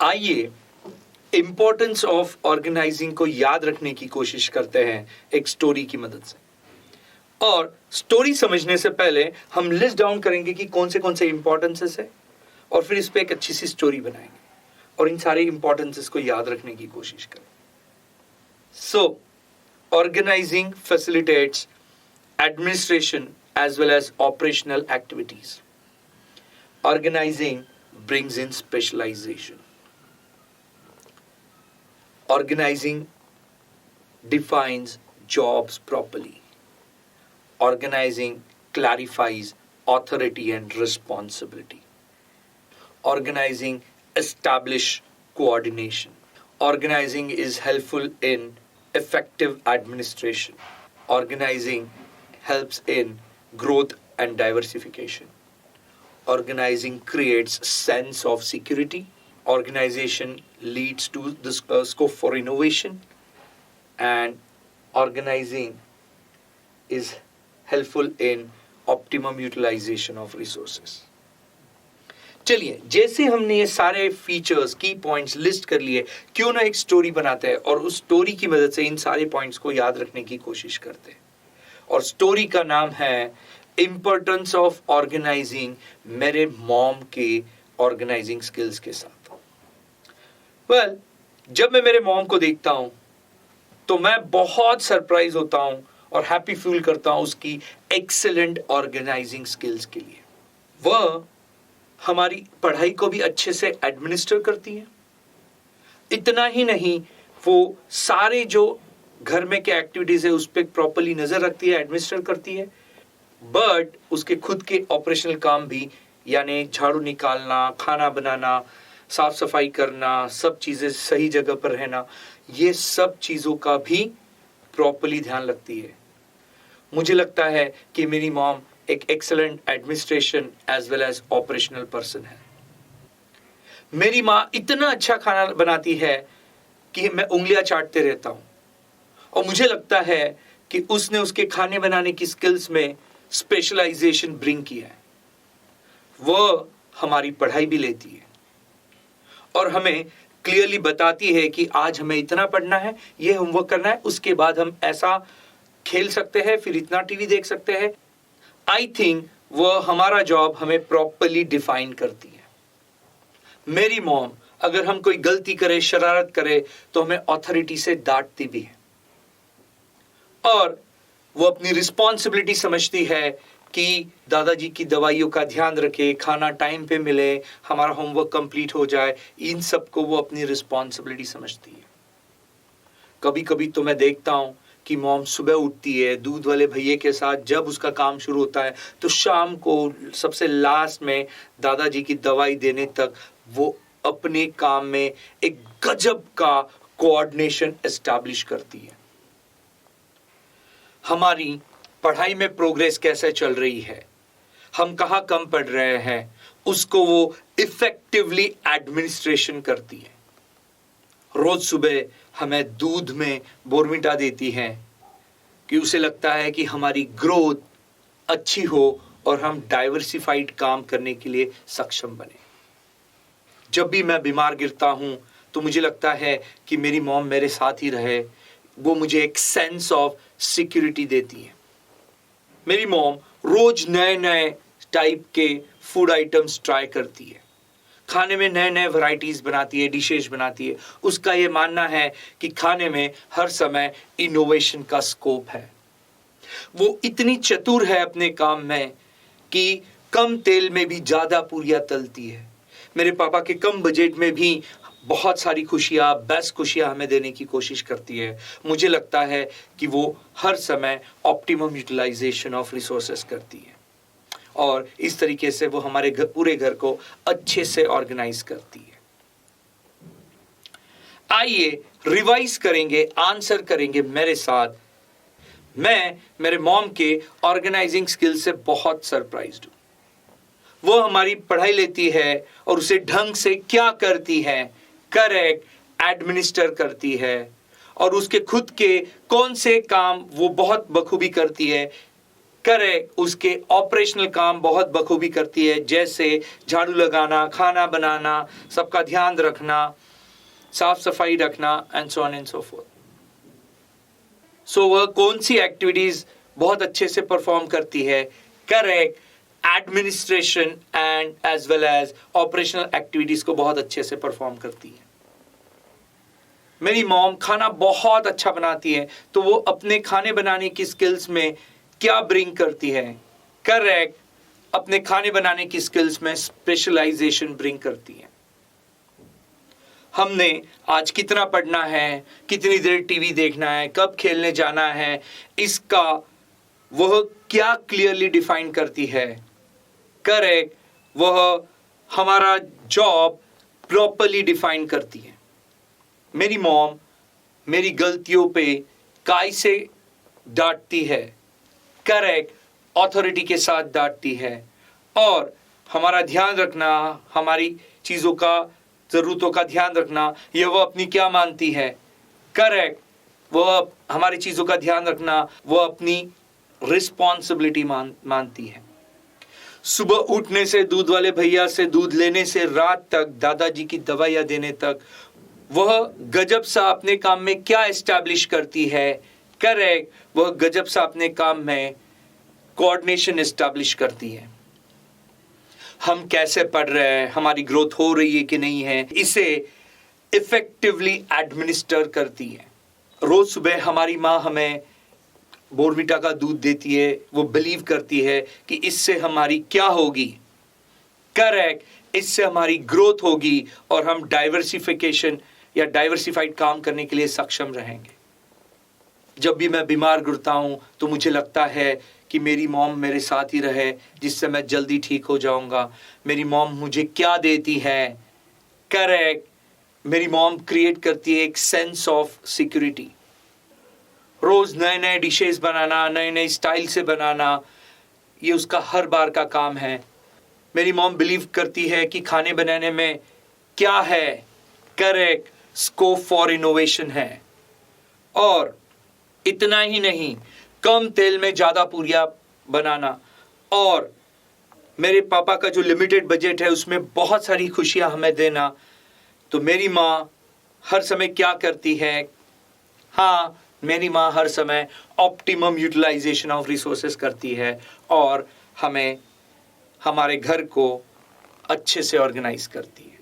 आइए importance of organising को याद रखने की कोशिश करते हैं एक स्टोरी की मदद से। और स्टोरी समझने से पहले हम लिस्ट डाउन करेंगे कि कौन से इंपॉर्टेंसेस है और फिर इस पे एक अच्छी सी स्टोरी बनाएंगे और इन सारे इंपॉर्टेंसेस को याद रखने की कोशिश करें। So organizing facilitates administration as well as operational activities. Organizing brings in specialization. Organizing defines jobs properly. Organizing clarifies authority and responsibility. Organizing establishes coordination. Organizing is helpful in effective administration. Organizing helps in growth and diversification. Organizing creates sense of security. Organization leads to the scope for innovation, and organizing is helpful in optimum utilization of resources. चलिए, जैसे हमने ये सारे features की points list कर लिए, क्यों ना एक स्टोरी बनाते हैं और उस स्टोरी की मदद से इन सारे पॉइंट्स को याद रखने की कोशिश करते हैं। और स्टोरी का नाम है इम्पोर्टेंस ऑफ ऑर्गेनाइजिंग, मेरे मॉम के ऑर्गेनाइजिंग स्किल्स के साथ। वेल, जब मैं मेरे मॉम को देखता हूं तो मैं बहुत सरप्राइज होता हूं और हैप्पी फील करता हूं उसकी एक्सीलेंट ऑर्गेनाइजिंग स्किल्स के लिए। वह हमारी पढ़ाई को भी अच्छे से एडमिनिस्टर करती है। इतना ही नहीं, वो सारे जो घर में क्या एक्टिविटीज है उस पर प्रॉपर्ली नजर रखती है, एडमिनिस्टर करती है, बट उसके खुद के ऑपरेशनल काम भी, यानी झाड़ू निकालना, खाना बनाना, साफ सफाई करना, सब चीजें सही जगह पर रहना, ये सब चीजों का भी प्रॉपर्ली ध्यान रखती है। मुझे लगता है कि मेरी मॉम एक excellent administration as well as operational person है। मेरी माँ इतना अच्छा खाना बनाती है कि मैं उंगलियां चाटते रहता हूं, और मुझे लगता है कि उसने उसके खाने बनाने की स्किल्स में स्पेशलाइजेशन ब्रिंग किया है। वह हमारी पढ़ाई भी लेती है और हमें क्लियरली बताती है कि आज हमें इतना पढ़ना है, ये होमवर्क करना है, उसके बाद हम ऐसा खेल सकते हैं, फिर इतना टीवी देख सकते हैं। आई थिंक वह हमारा जॉब हमें प्रॉपर्ली डिफाइन करती है। मेरी मॉम अगर हम कोई गलती करे, शरारत करे, तो हमें अथॉरिटी से डांटती भी है, और वो अपनी रिस्पॉन्सिबिलिटी समझती है कि दादाजी की दवाइयों का ध्यान रखे, खाना टाइम पे मिले, हमारा होमवर्क कंप्लीट हो जाए, इन सब को वो अपनी रिस्पॉन्सिबिलिटी समझती है। कभी कभी तो मैं देखता हूं कि मॉम सुबह उठती है दूध वाले भैया के साथ, जब उसका काम शुरू होता है तो शाम को सबसे लास्ट में दादाजी की दवाई देने तक वो अपने काम में एक गजब का कोऑर्डिनेशन एस्टैब्लिश करती है। हमारी पढ़ाई में प्रोग्रेस कैसे चल रही है, हम कहाँ कम पढ़ रहे हैं, उसको वो इफेक्टिवली एडमिनिस्ट्रेशन करती है। रोज सुबह हमें दूध में बोर्नविटा देती है कि उसे लगता है कि हमारी ग्रोथ अच्छी हो और हम डाइवर्सिफाइड काम करने के लिए सक्षम बने। जब भी मैं बीमार गिरता हूं तो मुझे लगता है कि मेरी मॉम मेरे साथ ही रहे, वो मुझे एक सेंस ऑफ सिक्योरिटी देती है। मेरी मॉम रोज नए नए टाइप के फूड आइटम्स ट्राई करती है, खाने में नए नए वैरायटीज बनाती है, डिशेज बनाती है। उसका ये मानना है कि खाने में हर समय इनोवेशन का स्कोप है। वो इतनी चतुर है अपने काम में कि कम तेल में भी ज्यादा पूरियां तलती है। मेरे पापा के कम बजट में भी बहुत सारी खुशियां, बेस्ट खुशियां हमें देने की कोशिश करती है। मुझे लगता है कि वो हर समय ऑप्टिमम यूटिलाइजेशन ऑफ रिसोर्सेस करती है, और इस तरीके से वो हमारे पूरे घर को अच्छे से ऑर्गेनाइज करती है। आइए रिवाइज करेंगे, आंसर करेंगे मेरे साथ। मैं मेरे मॉम के ऑर्गेनाइजिंग स्किल से बहुत सरप्राइज्ड हूं। वो हमारी पढ़ाई लेती है और उसे ढंग से क्या करती है, करेक्ट एडमिनिस्टर करती है, और उसके खुद के कौन से काम वो बहुत बखूबी करती है, करेक्ट, उसके ऑपरेशनल काम बहुत बखूबी करती है, जैसे झाड़ू लगाना, खाना बनाना, सबका ध्यान रखना, साफ सफाई रखना and so on and so forth. So वह कौन सी एक्टिविटीज बहुत अच्छे से परफॉर्म करती है? Correct, administration and as well as operational activities को बहुत अच्छे से परफॉर्म करती है। मेरी मॉम खाना बहुत अच्छा बनाती है, तो वो अपने खाने बनाने की स्किल्स में क्या ब्रिंग करती है? करेक्ट, अपने खाने बनाने की स्किल्स में स्पेशलाइजेशन ब्रिंग करती है। हमने आज कितना पढ़ना है, कितनी देर टीवी देखना है, कब खेलने जाना है, इसका वह क्या क्लियरली डिफाइन करती है? करेक्ट, वह हमारा जॉब प्रॉपर्ली डिफाइन करती है। मेरी मॉम मेरी गलतियों पे काय से डांटती है, करेक्ट, ऑथोरिटी के साथ डांटती है, और हमारा ध्यान रखना, हमारी चीजों का, जरूरतों का ध्यान रखना, यह वो अपनी क्या मानती है? करेक्ट, वह हमारी चीजों का ध्यान रखना वह अपनी रिस्पॉन्सिबिलिटी मानती है। सुबह उठने से दूध वाले भैया से दूध लेने से रात तक दादाजी की दवाइयां देने तक वह गजब सा अपने काम में क्या एस्टैब्लिश करती है? करेक्ट, वह गजब सा अपने काम में कोऑर्डिनेशन एस्टैब्लिश करती है। हम कैसे पढ़ रहे हैं, हमारी ग्रोथ हो रही है कि नहीं है, इसे इफेक्टिवली एडमिनिस्टर करती है। रोज सुबह हमारी माँ हमें बोर्नविटा का दूध देती है, वो बिलीव करती है कि इससे हमारी क्या होगी? करेक्ट, इससे हमारी ग्रोथ होगी और हम डाइवर्सिफिकेशन या डाइवर्सिफाइड काम करने के लिए सक्षम रहेंगे। जब भी मैं बीमार गिरता हूं तो मुझे लगता है कि मेरी मॉम मेरे साथ ही रहे, जिससे मैं जल्दी ठीक हो जाऊंगा। मेरी मॉम मुझे क्या देती है? करेक्ट, मेरी मॉम क्रिएट करती है एक सेंस ऑफ सिक्योरिटी। रोज नए नए डिशेस बनाना, नए नए स्टाइल से बनाना, ये उसका हर बार का काम है। मेरी मॉम बिलीव करती है कि खाने बनाने में क्या है? करेक्ट, स्कोप फॉर इनोवेशन है। और इतना ही नहीं, कम तेल में ज्यादा पूरियां बनाना, और मेरे पापा का जो लिमिटेड बजट है उसमें बहुत सारी खुशियां हमें देना। तो मेरी माँ हर समय क्या करती है? हाँ, मेरी माँ हर समय ऑप्टिमम यूटिलाइजेशन ऑफ रिसोर्सेस करती है और हमें हमारे घर को अच्छे से ऑर्गेनाइज करती है।